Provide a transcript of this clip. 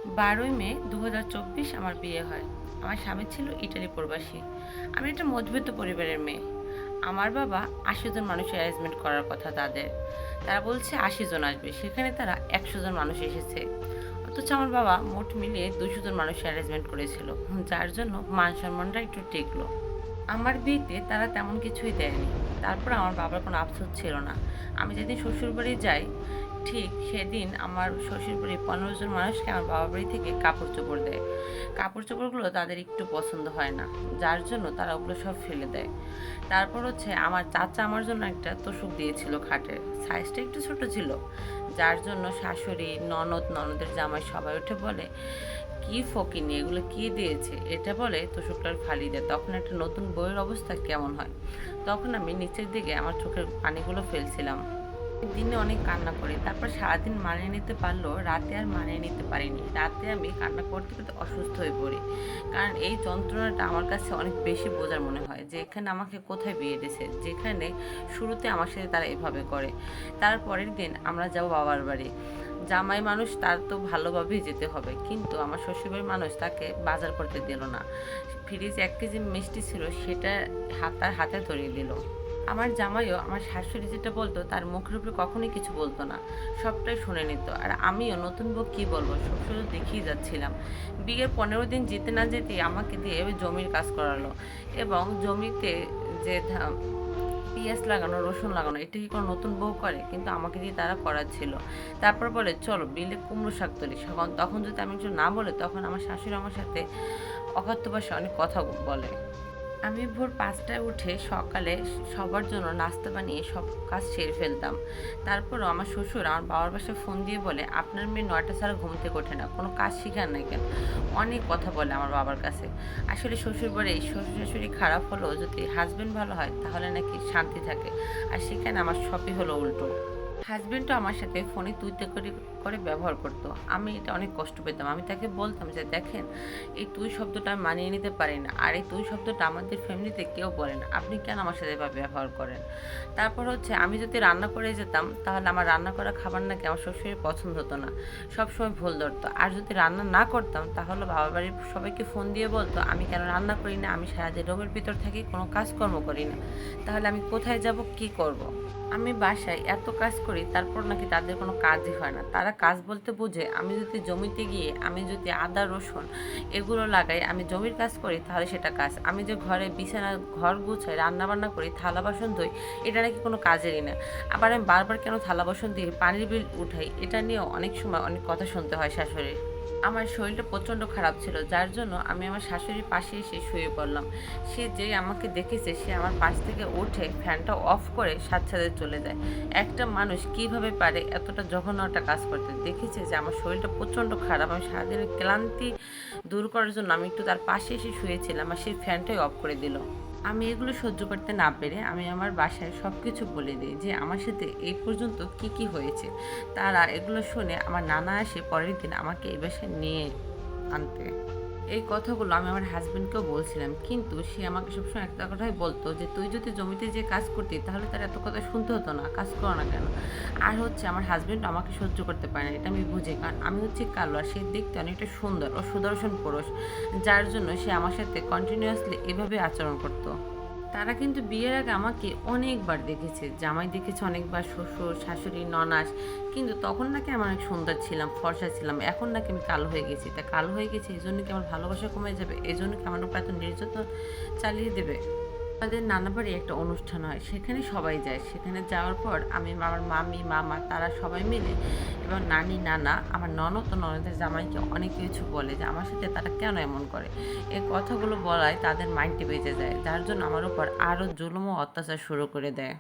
12ই মে 2024 আমার বিয়ে হয়। আমার স্বামী ছিল ইটালি প্রবাসী। আমি একটা মধ্যবিত্ত পরিবারের মেয়ে। আমার বাবা ৮০ জন মানুষের অ্যারেঞ্জমেন্ট করার কথা তাদের। তারা বলছে ৮০ জন আসবে, সেখানে তারা ১০০ জন মানুষ এসেছে। অথচ আমার বাবা মোট মিলিয়ে ২০০ জন মানুষের অ্যারেঞ্জমেন্ট করেছিল, যার জন্য মান সম্মানটা একটু টিকলো। আমার বিয়েতে তারা তেমন কিছুই দেয়নি। তারপর আমার বাবার কোনো আফসোস ছিল না। আমি যেদিন শ্বশুরবাড়ি যাই, ঠিক সেদিন আমার শ্বশুরবাড়ির ১৫ জন মানুষকে আমার বাবার বাড়ি থেকে কাপড় চোপড় দেয়। কাপড় চোপড়গুলো তাদের একটু পছন্দ হয় না, যার জন্য তারা ওগুলো সব ফেলে দেয়। তারপর হচ্ছে আমার চাচা আমার জন্য একটা তোশক দিয়েছিল খাটের। সাইজটা একটু ছোট ছিল, যার জন্য শাশুড়ি, ননদ, ননদের জামাই সবাই উঠে বলে, কি ফকিনি, এগুলো কি দিয়েছে, এটা বলে তোষকটার ফালি দেয়। তখন একটা নতুন বইয়ের অবস্থা কেমন হয়। তখন আমি নিচের দিকে আমার চোখের পানিগুলো ফেলছিলাম। দিনে অনেক কান্না করি, তারপর সারাদিন মানিয়ে নিতে পারলেও রাতে আর মানিয়ে নিতে পারিনি। রাতে আমি কান্না করতে করতে অসুস্থ হয়ে পড়ি, কারণ এই যন্ত্রণাটা আমার কাছে অনেক বেশি বোঝার মনে হয় যে এখানে আমাকে কোথায় বিয়ে দিয়েছে, যেখানে শুরুতে আমার সাথে তারা এভাবে করে। তারপরের দিন আমরা যাব বাবার বাড়ি। জামাই মানুষ, তার তো ভালোভাবেই যেতে হবে, কিন্তু আমার শ্বশুরবাড়ির মানুষ তাকে বাজার করতে দিল না। ফ্রিজে ১ কেজি মিষ্টি ছিল, সেটা তার হাতে ধরিয়ে দিল। আমার জামাইও আমার শাশুড়ি যেটা বলতো তার মুখের উপরে কখনোই কিছু বলতো না, সবটাই শুনে নিত। আর আমিও নতুন বউ কী বলবো, সব শুধু দেখিয়ে যাচ্ছিলাম। বিয়ের 15 দিন যেতে না যেতেই আমাকে দিয়ে জমির কাজ করালো, এবং জমিতে যে পেঁয়াজ লাগানো, রসুন লাগানো, এটা কি কোনো নতুন বউ করে? কিন্তু আমাকে দিয়ে তারা করাচ্ছিল। তারপর বলে, চলো বিলে কুমড়ো শাক তুলি। তখন যদি আমি কিছু না বলে, তখন আমার শাশুড়ি আমার সাথে অকথ্য ভাষায় অনেক কথা বলে। আমি ভোর 5টায় উঠে সকালে সবার জন্য নাস্তা বানিয়ে সব কাজ সেরে ফেলতাম। তারপরও আমার শ্বশুর আমার বাবার বাসায় ফোন দিয়ে বলে, আপনার মেয়ে 9টা ছাড়া ঘুম থেকে ওঠে না, কোনো কাজ শিখার নাই কেন? অনেক কথা বলে আমার বাবার কাছে। আসলে শ্বশুর বাড়ি শ্বশুর শাশুড়ি খারাপ হলেও যদি হাজবেন্ড ভালো হয় তাহলে নাকি শান্তি থাকে, আর সেখানে আমার সবই হলো উল্টো। হাজবেন্ডও আমার সাথে ফোনে তুই তে করে করে ব্যবহার করতো। আমি এটা অনেক কষ্ট পেতাম। আমি তাকে বলতাম যে, দেখেন, এই তুই শব্দটা আমি মানিয়ে নিতে পারি না, আর এই তুই শব্দটা আমাদের ফ্যামিলিতে কেউ বলে না, আপনি কেন আমার সাথে এভাবে ব্যবহার করেন? তারপর হচ্ছে আমি যদি রান্না করে যেতাম, তাহলে আমার রান্না করা খাবার নাকি আমার শ্বশুরের পছন্দ হতো না, সবসময় ভুল ধরতো। আর যদি রান্না না করতাম, তাহলে বাবার বাড়ির সবাইকে ফোন দিয়ে বলতো আমি কেন রান্না করি না, আমি সারাদিন রুমের ভিতর থাকি, কোনো কাজকর্ম করি না, তাহলে আমি কোথায় যাব, কি করব? আমি বাসায় এত কাজ করি, তারপর নাকি তাদের কোনো কাজই হয় না। তারা কাজ বলতে বোঝে আমি যদি জমিতে গিয়ে আমি যদি আদা রসুন এগুলো লাগাই, আমি জমির কাজ করি, তাহলে সেটা কাজ। আমি যে ঘরে বিছানা ঘর গুছাই, রান্না বান্না করি, থালা বাসন ধুই, এটা নাকি কোনো কাজেরই না। আবার আমি বারবার কেন থালা বাসন দিয়ে পানির বিল উঠাই, এটা নিয়েও অনেক সময় অনেক কথা শুনতে হয় শাশুড়ির। আমার শরীরটা প্রচণ্ড খারাপ ছিল, যার জন্য আমি আমার শাশুড়ির পাশে এসে শুয়ে পড়লাম। সে যে আমাকে দেখেছে, সে আমার পাশ থেকে উঠে ফ্যানটা অফ করে সাথে চলে যায়। একটা মানুষ কিভাবে পারে এতটা জঘন্য একটা কাজ করতে? দেখেছে যে আমার শরীরটা প্রচণ্ড খারাপ, আমি সারাদিনের ক্লান্তি দূর করার জন্য আমি একটু তার পাশে এসে শুয়েছিলাম, আর সেই ফ্যানটাই অফ করে দিল। আমি এগুলো সহ্য করতে না পেরে আমি আমার বাসায় সব কিছু বলে দিই যে আমার সাথে এই পর্যন্ত কি কি হয়েছে। তারা এগুলো শুনে আমার নানা আসে পরের দিন আমাকে এই বাসায় নিয়ে আনতে। এই কথাগুলো আমি আমার হাজবেন্ডকেও বলছিলাম, কিন্তু সে আমাকে সবসময় একটা কথাই বলতো যে তুই যদি জমিতে যে কাজ করতি তাহলে তার এত কথা শুনতে হতো না, কাজ করো না কেন? আর হচ্ছে আমার হাজবেন্ড আমাকে সহ্য করতে পারে না, এটা আমি বুঝি, কারণ আমি হচ্ছে কালো আর সে দেখতে অনেকটা সুন্দর ও সুদর্শন পুরুষ, যার জন্য সে আমার সাথে কন্টিনিউয়াসলি এভাবে আচরণ করতো। তারা কিন্তু বিয়ের আগে আমাকে অনেকবার দেখেছে, জামাই দেখেছে অনেকবার, শ্বশুর, শাশুড়ি, ননাস, কিন্তু তখন নাকি আমি অনেক সুন্দর ছিলাম, ফর্সা ছিলাম। এখন নাকি আমি কালো হয়ে গেছি। তা কালো হয়ে গেছি এই জন্য কি আমার ভালোবাসা কমে যাবে? এই জন্য কি আমার উপর এত নির্যাতন চালিয়ে দেবে? আমাদের নানা বাড়ি একটা অনুষ্ঠান হয়, সেখানে সবাই যায়। সেখানে যাওয়ার পর আমি, আমার মামি, মামা, তারা সবাই মিলে, এবং নানি, নানা, আমার ননদ ও ননদের জামাইকে অনেক কিছু বলে যে আমার সাথে তারা কেন এমন করে। এই কথাগুলো বলায় তাদের মাইন্ডে বেঁচে যায়, যার জন্য আমার উপর আরও জুলুম ও অত্যাচার শুরু করে দেয়।